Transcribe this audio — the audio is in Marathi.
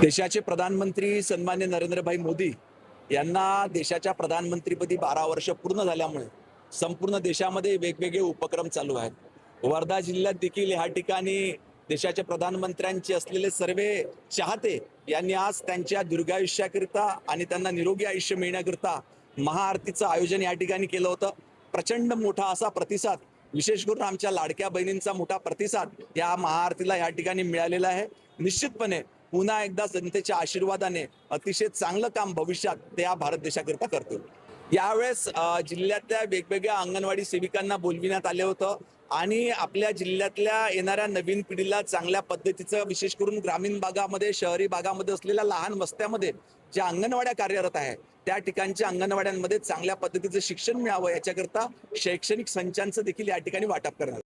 देशाचे प्रधानमंत्री सन्मान्य नरेंद्रभाई मोदी यांना देशाच्या प्रधानमंत्रीपदी 12 वर्ष पूर्ण झाल्यामुळे संपूर्ण देशामध्ये वेगवेगळे उपक्रम चालू आहेत। वर्धा जिल्ह्यात देखील ह्या ठिकाणी देशाच्या प्रधानमंत्र्यांचे असलेले सर्व चाहते यांनी आज त्यांच्या दीर्घायुष्याकरिता आणि त्यांना निरोगी आयुष्य मिळण्याकरिता महाआरतीचं आयोजन या ठिकाणी केलं होतं। प्रचंड मोठा असा प्रतिसाद, विशेष करून आमच्या लाडक्या बहिणींचा मोठा प्रतिसाद या महाआरतीला या ठिकाणी मिळालेला आहे। निश्चितपणे पुन्हा एकदा जनतेच्या आशीर्वादाने अतिशय चांगलं काम भविष्यात ते या भारत देशाकरिता करतील। यावेळेस जिल्ह्यातल्या वेगवेगळ्या अंगणवाडी सेविकांना बोलविण्यात आले होतं आणि आपल्या जिल्ह्यातल्या येणाऱ्या नवीन पिढीला चांगल्या पद्धतीचं, विशेष करून ग्रामीण भागामध्ये, शहरी भागामध्ये असलेल्या लहान वस्त्यामध्ये ज्या अंगणवाड्या कार्यरत आहे त्या ठिकाणच्या अंगणवाड्यांमध्ये चांगल्या पद्धतीचं शिक्षण मिळावं याच्याकरता शैक्षणिक संचांचं देखील या ठिकाणी वाटप करण्यात